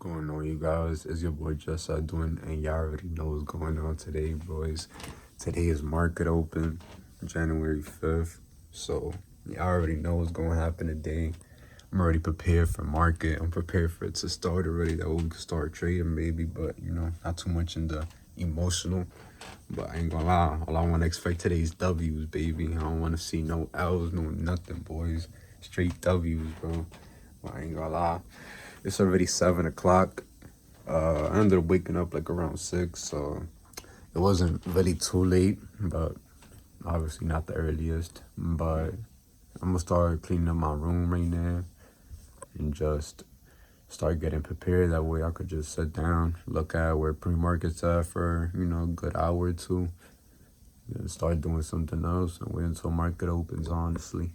Going on, you guys? It's your boy Just doing, and y'all already know what's going on today, boys. Today is market open, January 5th. So y'all already know what's going to happen today. I'm already prepared for market. I'm prepared for it to start already. That we can start trading, maybe, but not too much in the emotional. But I ain't gonna lie, all I want to expect today is W's, baby. I don't want to see no L's, no nothing, boys. Straight W's, bro. But I ain't gonna lie. It's already 7 o'clock. I ended up waking up like around 6, so it wasn't really too late, but obviously not the earliest. But I'm gonna start cleaning up my room right now and just start getting prepared. That way I could just sit down, look at where pre-market's at for, a good hour or two, and start doing something else and wait until market opens, honestly.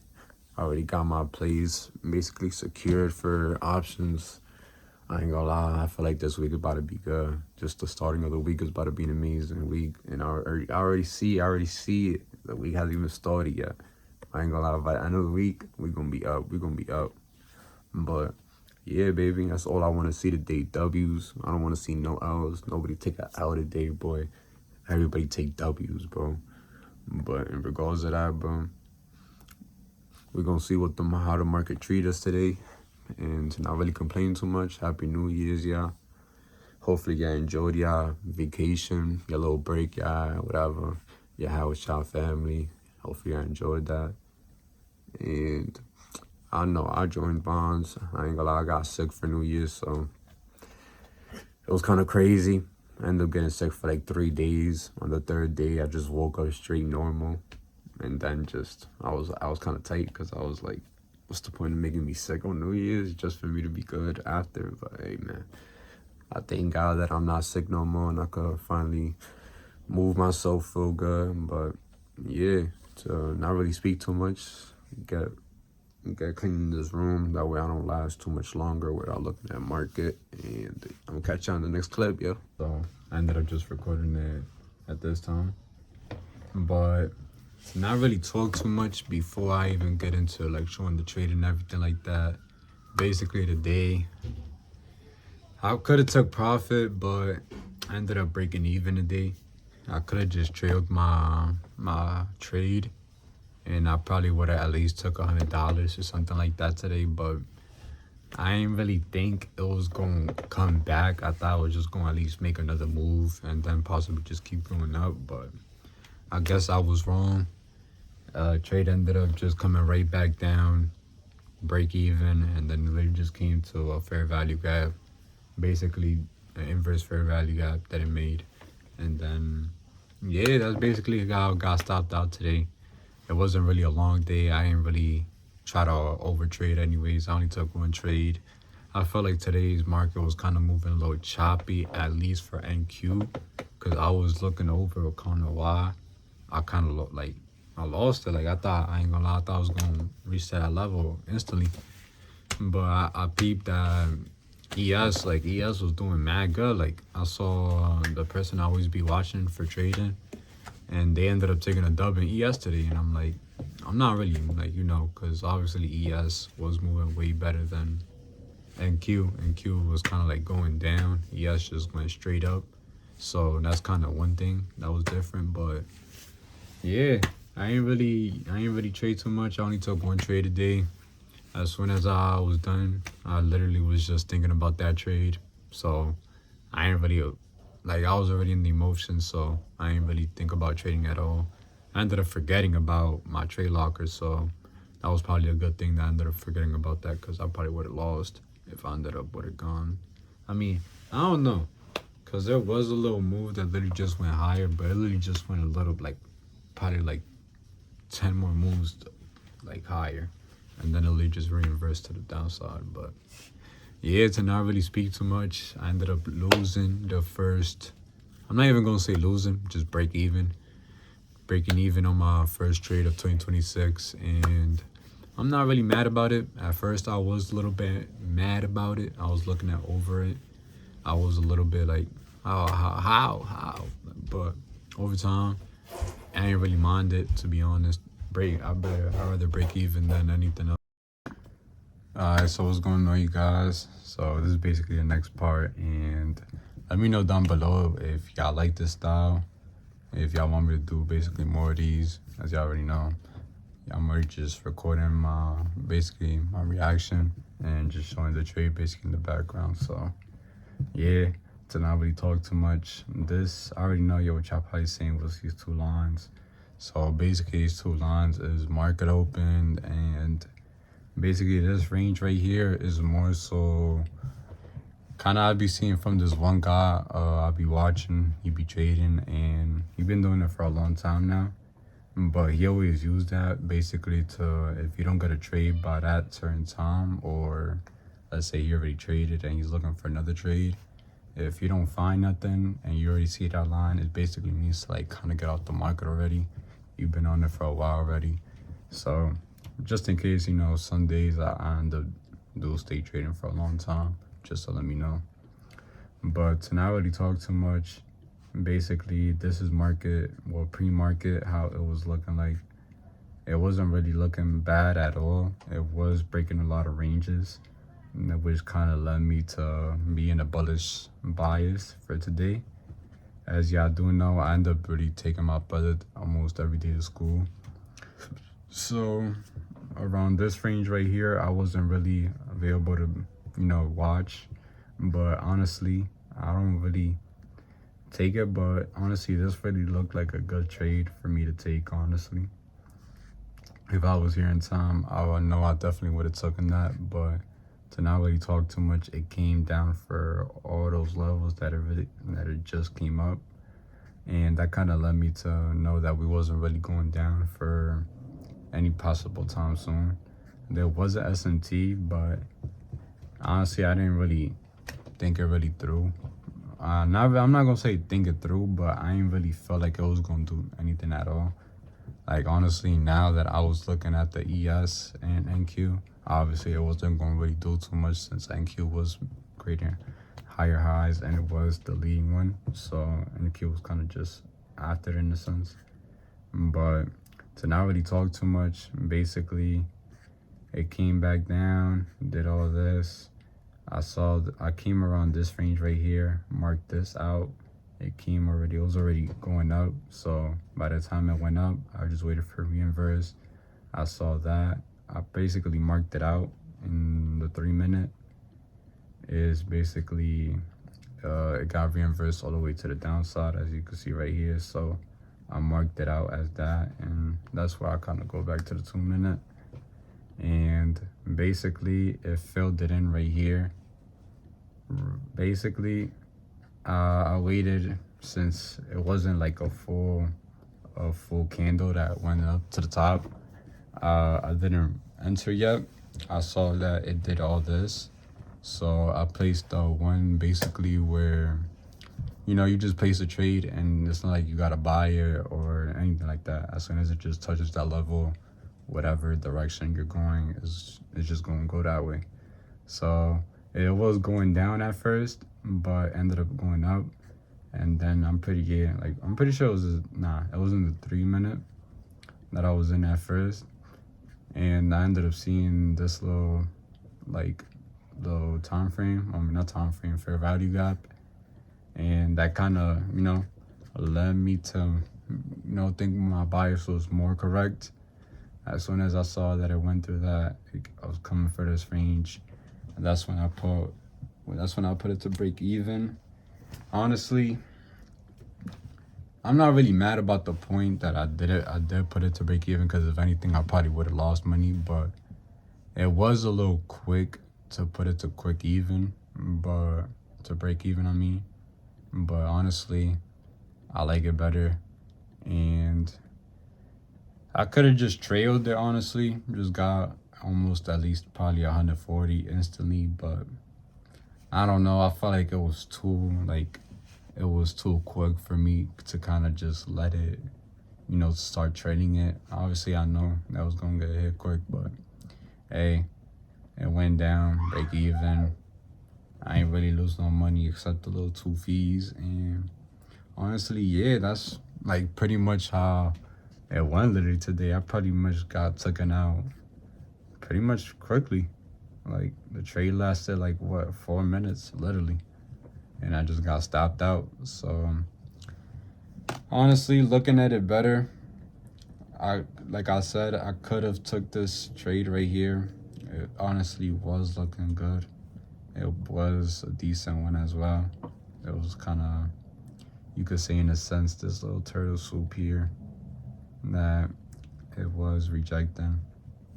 I already got my plays basically secured for options. I ain't gonna lie, I feel like this week is about to be good. Just the starting of the week is about to be an amazing week. And I already see it. The week hasn't even started yet. I ain't gonna lie, by the end of the week, we're gonna be up. We're gonna be up. But yeah, baby, that's all I wanna see today. W's. I don't wanna see no L's. Nobody take an L today, boy. Everybody take W's, bro. But in regards to that, bro, we're gonna see how the market treat us today. And not really complain too much. Happy New Year's, y'all. Hopefully y'all enjoyed y'all vacation, your little break, y'all, whatever you had with y'all family. Hopefully y'all enjoyed that. And I know I joined bonds. I ain't gonna lie, I got sick for New Year's, so it was kind of crazy. I ended up getting sick for like 3 days. On the third day, I just woke up straight normal. And then I was kind of tight because I was like, what's the point of making me sick on New Year's just for me to be good after? But hey, man, I thank God that I'm not sick no more and I could finally move myself, feel good. But yeah, to not really speak too much, get cleaning this room. That way I don't last too much longer without looking at market. And I'm gonna catch you on the next clip, yo. So I ended up just recording it at this time. But not really talk too much before I even get into like showing the trade and everything like that. Basically today, I could have took profit, but I ended up breaking even today. I could have just trailed my trade, and I probably would have at least took $100 or something like that today. But I didn't really think it was gonna come back. I thought I was just gonna at least make another move and then possibly just keep going up. But I guess I was wrong. Trade ended up just coming right back down, break even, and then literally just came to a fair value gap, basically an inverse fair value gap that it made. And then yeah, that's basically how I got stopped out today. It wasn't really a long day. I didn't really try to overtrade anyways. I only took one trade. I felt like today's market was kind of moving a little choppy, at least for NQ, because I was looking over kind of why I kind of like I lost it. Like I ain't gonna lie, I thought I was gonna reach that level instantly. But I peeped that ES was doing mad good. Like I saw the person I always be watching for trading, and they ended up taking a dub in ES today. And I'm like, I'm not really like, because obviously ES was moving way better than NQ. NQ was kind of like going down. ES just went straight up. So that's kind of one thing that was different. But yeah, I ain't really trade too much. I only took one trade a day. As soon as I was done, I literally was just thinking about that trade. So I ain't really, I was already in the emotions, so I ain't really think about trading at all. I ended up forgetting about my trade locker, so that was probably a good thing that I ended up forgetting about that, because I probably would have lost if I ended up would have gone. I mean, I don't know, because there was a little move that literally just went higher, but it literally just went a little, probably 10 more moves higher, and then it'll just reinverse to the downside. But yeah, to not really speak too much, I ended up losing the first, I'm not even gonna say losing, just breaking even on my first trade of 2026. And I'm not really mad about it. At first I was a little bit mad about it. I was looking at over it. I was a little bit like, oh, how? But over time, I ain't really mind it, to be honest. I'd rather break even than anything else. Alright, so what's going on, you guys? So this is basically the next part, and let me know down below if y'all like this style, if y'all want me to do basically more of these. As y'all already know, I'm already just recording my reaction and just showing the trade basically in the background. So yeah, to not really talk too much. This I already know what y'all probably saying was these two lines. So basically these two lines is market open, and basically this range right here is more so kind of I be seeing from this one guy I be watching. He be trading, and he been doing it for a long time now, but he always used that basically to, if you don't get a trade by that certain time, or let's say he already traded and he's looking for another trade, if you don't find nothing and you already see that line, it basically means to like kind of get off the market already. You've been on it for a while already. So just in case, some days I end up dual state trading for a long time, just to let me know. But to not really talk too much, basically this is market, well, pre-market, how it was looking like. It wasn't really looking bad at all. It was breaking a lot of ranges, which kind of led me to be in a bullish bias for today. As y'all do know, I end up really taking my brother almost every day to school. So around this range right here, I wasn't really available to, watch. But honestly, I don't really take it. But honestly, this really looked like a good trade for me to take, honestly. If I was here in time, I would know I definitely would have taken that. But to not really talk too much, it came down for all those levels that it just came up. And that kind of led me to know that we wasn't really going down for any possible time soon. There was an S&T, but honestly, I didn't really think it really through. I'm not gonna say think it through, but I ain't really felt like it was gonna do anything at all. Like honestly, now that I was looking at the ES and NQ, obviously it wasn't gonna really do too much since NQ was creating higher highs and it was the leading one. So NQ was kind of just after it in a sense. But to not really talk too much, basically it came back down, did all this. I came around this range right here, marked this out. It was already going up. So by the time it went up, I just waited for reinverse. I saw that. I basically marked it out in the 3 minute. Is basically it got reinversed all the way to the downside, as you can see right here. So I marked it out as that, and that's where I kind of go back to the 2 minute. And basically it filled it in right here. Basically I waited, since it wasn't like a full candle that went up to the top. I didn't enter yet. I saw that it did all this, so I placed the one basically where you just place a trade, and it's not like you gotta buy it or anything like that. As soon as it just touches that level, whatever direction you're going is just gonna go that way. So it was going down at first, but ended up going up. And then I'm pretty sure it was it was in the 3 minute that I was in at first. And I ended up seeing this little time frame, not time frame, fair value gap. And that kind of, led me to, think my bias was more correct. As soon as I saw that it went through that, I was coming for this range. And that's when I put it to break even. Honestly, I'm not really mad about the point that I did it. I did put it to break even, because if anything, I probably would have lost money. But it was a little quick to put it to quick even, but to break even, I mean. But honestly, I like it better. And I could have just trailed it, honestly. Just got almost at least probably 140 instantly. But I don't know. I felt like it was too quick for me to kind of just let it, start trading it. Obviously, I know that was going to get hit quick, but hey, it went down, break even. I ain't really lose no money except the little 2 fees. And honestly, yeah, that's like pretty much how it went literally today. I pretty much got taken out pretty much quickly. Like the trade lasted like what, 4 minutes literally, and I just got stopped out. So honestly, looking at it better, like I said, I could have took this trade right here. It honestly was looking good. It was a decent one as well. It was kind of, you could say in a sense, this little turtle swoop here that it was rejecting.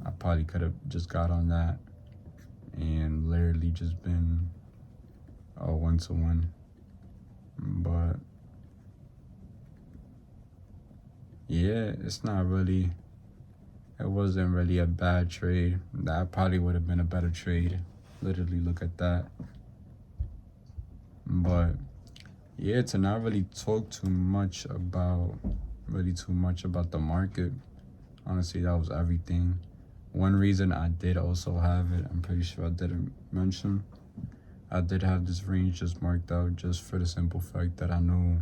I probably could have just got on that and literally just been a 1-to-1. But yeah, it's not really, it wasn't really a bad trade. That probably would have been a better trade. Literally, look at that. But yeah, to not really talk too much about the market. Honestly, that was everything. One reason I did also have it, I'm pretty sure I didn't mention, I did have this range just marked out just for the simple fact that I knew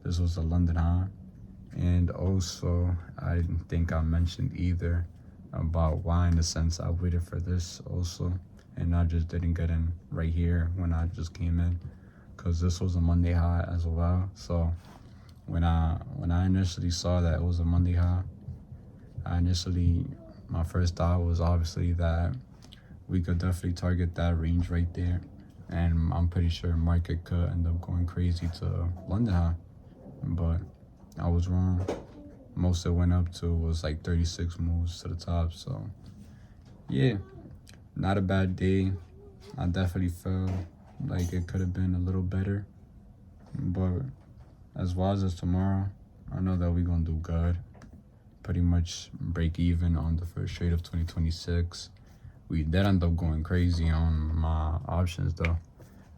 this was a London high. And also, I didn't think I mentioned either about why, in the sense, I waited for this also, and I just didn't get in right here when I just came in, because this was a Monday high as well. So when I initially saw that it was a Monday high, my first thought was obviously that we could definitely target that range right there, and I'm pretty sure market could end up going crazy to London high. But I was wrong. Most it went up to was like 36 moves to the top. So yeah, not a bad day. I definitely felt like it could have been a little better, but as well as tomorrow, I know that we're gonna do good. Pretty much break even on the first trade of 2026. We did end up going crazy on my options though.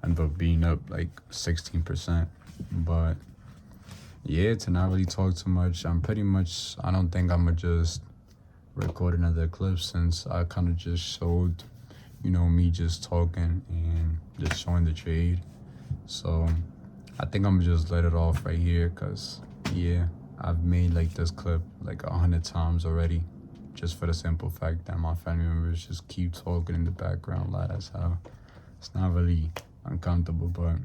End up being up like 16%. But yeah, to not really talk too much, I don't think I'm gonna just record another clip, since I kind of just showed, me just talking and just showing the trade. So I think I'm gonna just let it off right here, because yeah, I've made like this clip like 100 times already, just for the simple fact that my family members just keep talking in the background loud as hell. It's not really uncomfortable, but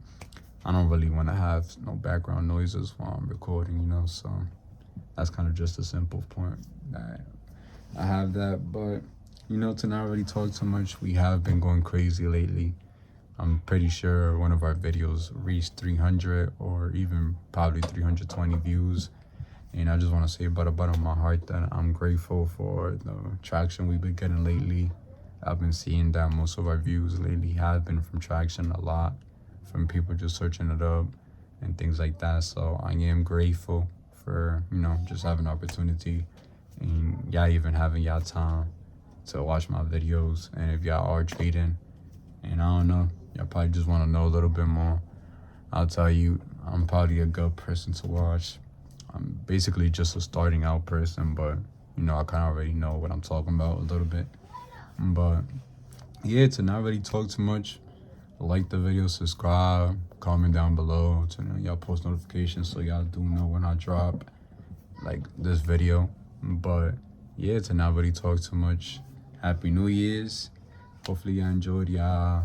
I don't really want to have no background noises while I'm recording, so that's kind of just a simple point that I have that. But to not really talk too much, we have been going crazy lately. I'm pretty sure one of our videos reached 300 or even probably 320 views. And I just want to say about the bottom of my heart that I'm grateful for the traction we've been getting lately. I've been seeing that most of our views lately have been from traction, a lot from people just searching it up and things like that. So I am grateful for, just having opportunity, and y'all even having y'all time to watch my videos. And if y'all are trading, and I don't know, y'all probably just want to know a little bit more, I'll tell you, I'm probably a good person to watch. I'm basically just a starting out person, but I kind of already know what I'm talking about a little bit. But yeah, to not really talk too much, like the video, subscribe, comment down below, turn on y'all post notifications so y'all do know when I drop like this video. But yeah, to not really talk too much, Happy New Year's. Hopefully y'all enjoyed y'all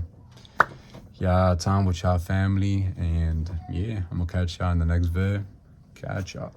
time with y'all family, and yeah, I'm gonna catch y'all in the next vid. Catch y'all.